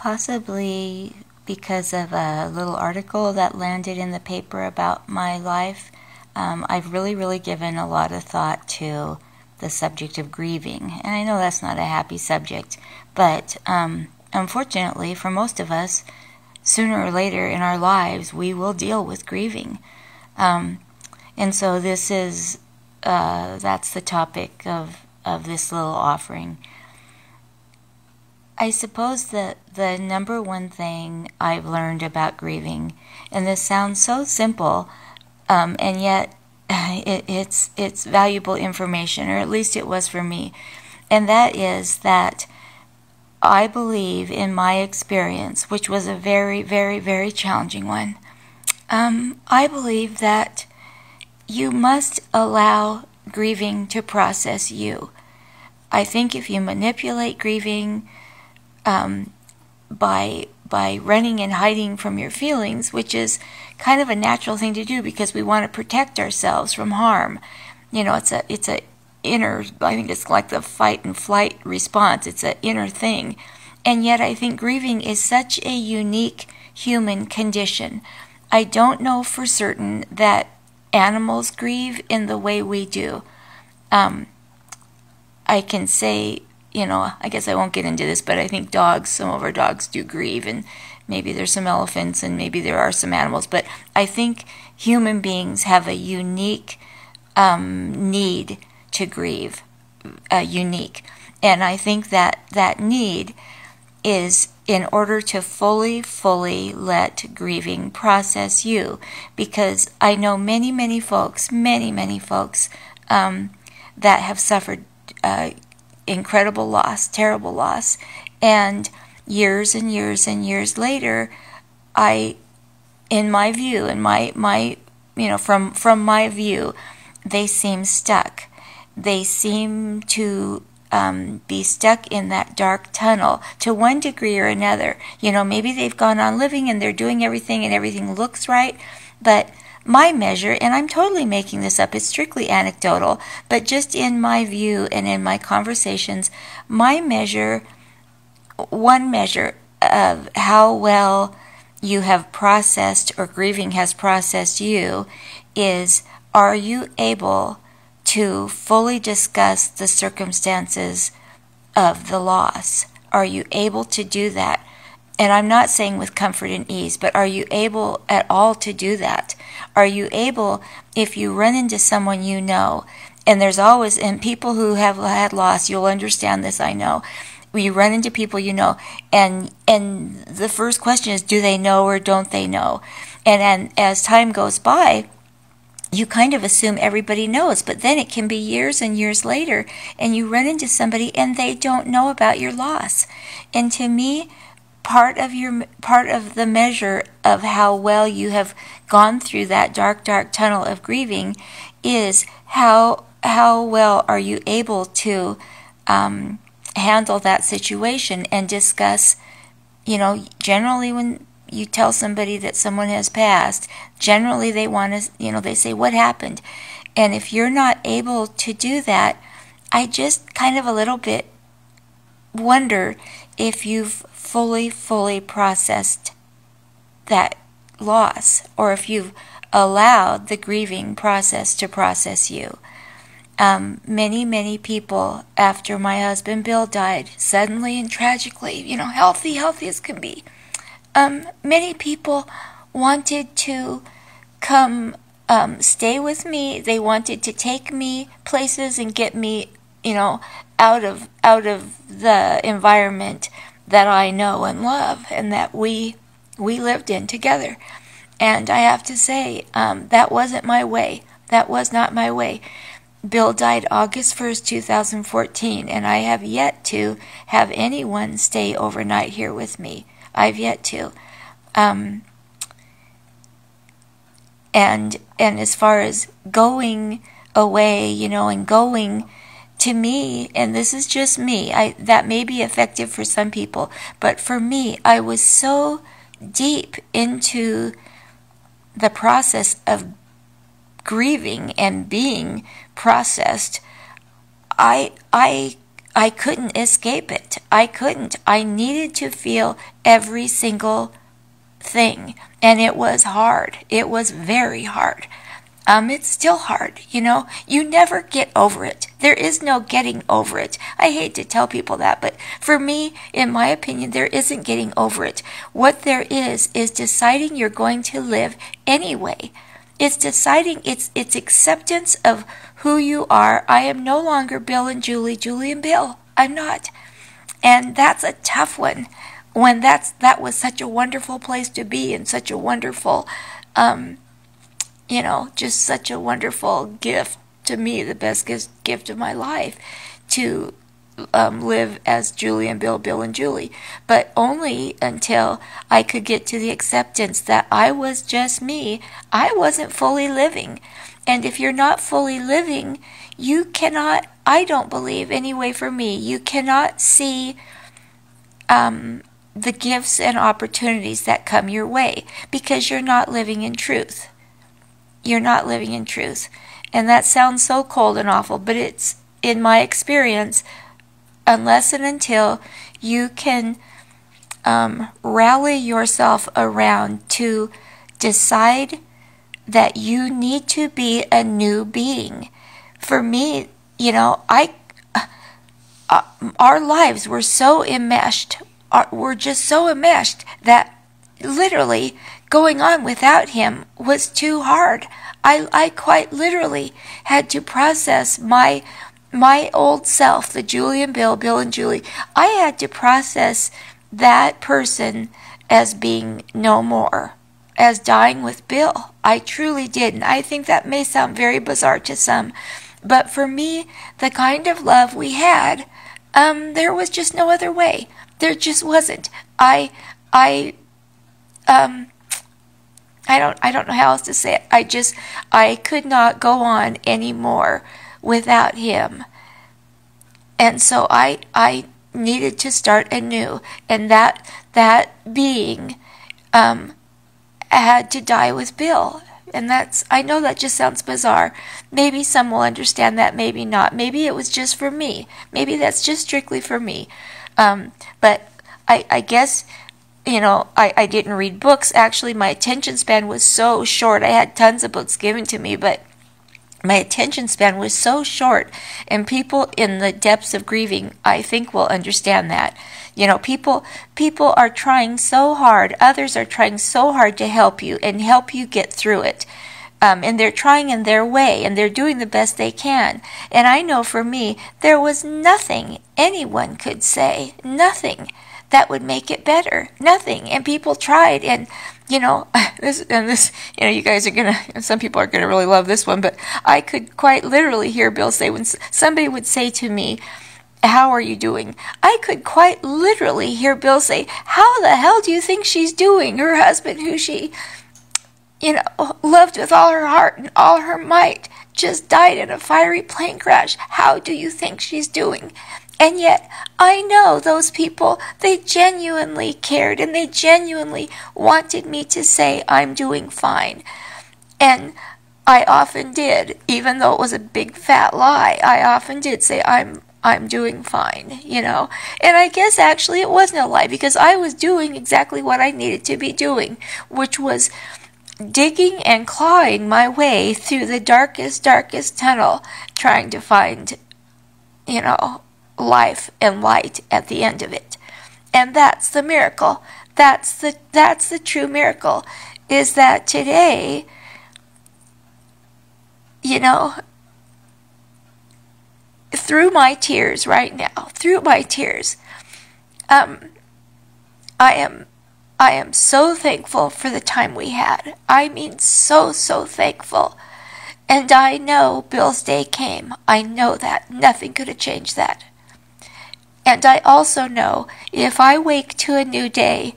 Possibly because of a little article that landed in the paper about my life. I've really given a lot of thought to the subject of grieving. And I know that's not a happy subject, but unfortunately for most of us, sooner or later in our lives, we will deal with grieving. And so this is, that's the topic of this little offering. I suppose that the number one thing I've learned about grieving, and this sounds so simple, and yet it's valuable information, or at least it was for me, and that is that I believe in my experience, which was a very challenging one, I believe that you must allow grieving to process you. I think if you manipulate grieving by running and hiding from your feelings, which is kind of a natural thing to do because we want to protect ourselves from harm. You know, it's a inner, I think it's like the fight and flight response. It's an inner thing. And yet I think grieving is such a unique human condition. I don't know for certain that animals grieve in the way we do. I can say, you know, I guess I won't get into this, but I think dogs, some of our dogs do grieve, and maybe there's some elephants, and maybe there are some animals, but I think human beings have a unique need to grieve, unique. And I think that that need is in order to fully let grieving process you, because I know many folks that have suffered incredible loss, terrible loss, and years later, in my view, from my view, they seem stuck. They seem to be stuck in that dark tunnel to one degree or another. You know, maybe they've gone on living and they're doing everything and everything looks right, but my measure, and I'm totally making this up, it's strictly anecdotal, but just in my view and in my conversations, my measure, one measure of how well you have processed or grieving has processed you is, are you able to fully discuss the circumstances of the loss? Are you able to do that? And I'm not saying with comfort and ease, but are you able at all to do that? Are you able, if you run into someone you know, and there's always, and people who have had loss, you'll understand this, I know. You run into people you know, and the first question is, do they know or don't they know? And as time goes by, you kind of assume everybody knows, but then it can be years and years later, and you run into somebody and they don't know about your loss. And to me, part of the measure of how well you have gone through that dark tunnel of grieving is how well are you able to handle that situation and discuss. You know, generally when you tell somebody that someone has passed, generally they want to, you know, they say, what happened? And if you're not able to do that, I just kind of a little bit wonder if you've fully processed that loss, or if you've allowed the grieving process to process you. Many people after my husband Bill died, suddenly and tragically, you know, healthy as can be, many people wanted to come stay with me. They wanted to take me places and get me, you know, out of the environment that I know and love and that we lived in together. And I have to say, that wasn't my way. That was not my way. Bill died August 1st, 2014, and I have yet to have anyone stay overnight here with me. I've yet to. And as far as going away, you know, and going, to me, and this is just me, that may be effective for some people, but for me, I was so deep into the process of grieving and being processed, I I couldn't escape it. I couldn't. I needed to feel every single thing. And it was hard. It was very hard. It's still hard, you know. You never get over it. There is no getting over it. I hate to tell people that, but for me, in my opinion, there isn't getting over it. What there is deciding you're going to live anyway. It's deciding, it's acceptance of who you are. I am no longer Bill and Julie, Julie and Bill. I'm not. And that's a tough one when that was such a wonderful place to be, and such a wonderful, just such a wonderful gift to me, the best gift of my life, to live as Julie and Bill, Bill and Julie. But only until I could get to the acceptance that I was just me. I wasn't fully living. And if you're not fully living, you cannot, I don't believe, anyway for me, you cannot see the gifts and opportunities that come your way, because you're not living in truth. You're not living in truth. And that sounds so cold and awful, but it's, in my experience, unless and until you can rally yourself around to decide that you need to be a new being. For me, our lives were so enmeshed, were just so enmeshed that literally going on without him was too hard. I quite literally had to process my old self, the Julie and Bill, Bill and Julie. I had to process that person as being no more, as dying with Bill. I truly did. And I think that may sound very bizarre to some, but for me, the kind of love we had, there was just no other way. There just wasn't. I don't know how else to say it. I could not go on anymore without him. And so I needed to start anew. And that being had to die with Bill. And I know that just sounds bizarre. Maybe some will understand that, maybe not. Maybe it was just for me. Maybe that's just strictly for me. But I guess, I didn't read books. Actually, my attention span was so short. I had tons of books given to me, but my attention span was so short. And people in the depths of grieving, I think, will understand that. People are trying so hard. Others are trying so hard to help you and help you get through it. And they're trying in their way, and they're doing the best they can. And I know for me, there was nothing anyone could say, nothing that would make it better. Nothing. And people tried, and you guys are gonna, some people are gonna really love this one, but I could quite literally hear Bill say, when somebody would say to me, "How are you doing?" I could quite literally hear Bill say, "How the hell do you think she's doing? Her husband, who she, loved with all her heart and all her might, just died in a fiery plane crash. How do you think she's doing?" And yet, I know those people, they genuinely cared, and they genuinely wanted me to say, "I'm doing fine." And I often did, even though it was a big fat lie. I often did say, I'm doing fine, And I guess actually it wasn't a lie, because I was doing exactly what I needed to be doing, which was digging and clawing my way through the darkest tunnel, trying to find, life and light at the end of it. And that's the miracle. That's the true miracle, is that today, through my tears right now, I am so thankful for the time we had. I mean, so thankful. And I know Bill's day came. I know that. Nothing could have changed that. And I also know if I wake to a new day,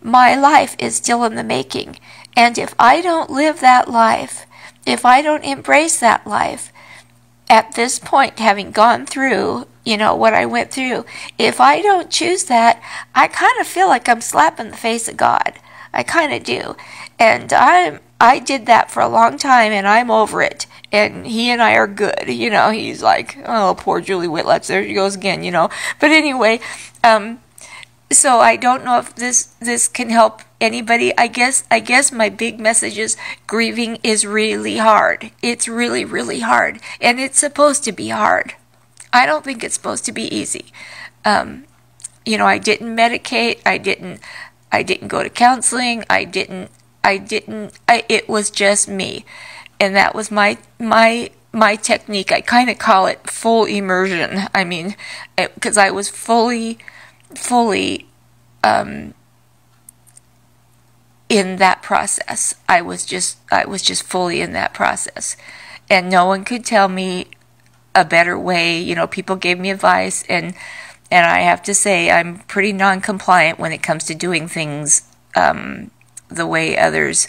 my life is still in the making. And if I don't live that life, if I don't embrace that life, at this point, having gone through, what I went through, if I don't choose that, I kind of feel like I'm slapping the face of God. I kind of do. And I did that for a long time, and I'm over it. and he and I are good. You know, he's like, oh, poor Julie Whitlatch, there she goes again, you know. But anyway, so I don't know if this can help anybody. I guess my big message is grieving is really hard. It's really, really hard. And it's supposed to be hard. I don't think it's supposed to be easy. You know, I didn't medicate. I didn't go to counseling. It was just me. And that was my technique. I kind of call it full immersion. I mean, because I was fully in that process. I was just fully in that process, and no one could tell me a better way. You know, people gave me advice, and I have to say I'm pretty non-compliant when it comes to doing things the way others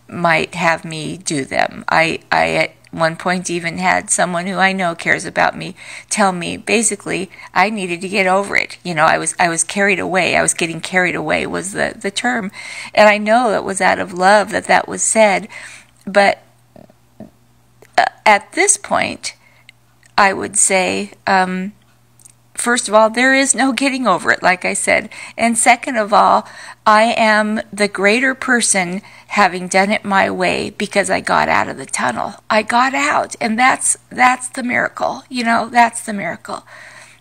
might have me do them. I at one point even had someone who I know cares about me tell me basically I needed to get over it. You know, I was carried away. I was getting carried away was the term. And I know it was out of love that was said. But at this point, I would say, first of all, there is no getting over it, like I said. And second of all, I am the greater person having done it my way because I got out of the tunnel. I got out, and that's the miracle. You know, that's the miracle.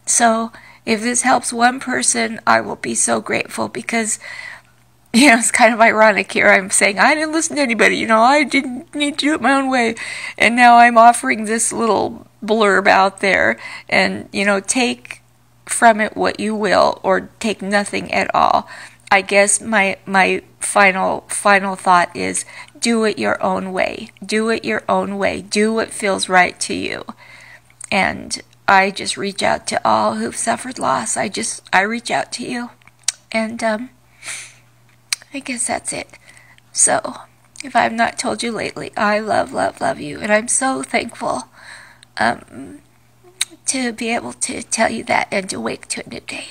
So if this helps one person, I will be so grateful because, you know, it's kind of ironic here. I'm saying I didn't listen to anybody. You know, I didn't need to do it my own way. And now I'm offering this little blurb out there and, you know, take from it what you will or take nothing at all. I guess my final thought is do it your own way. Do it your own way. Do what feels right to you. And I just reach out to all who've suffered loss. I reach out to you. And I guess that's it. So, if I've not told you lately, I love you. And I'm so thankful to be able to tell you that and to wake to a new day.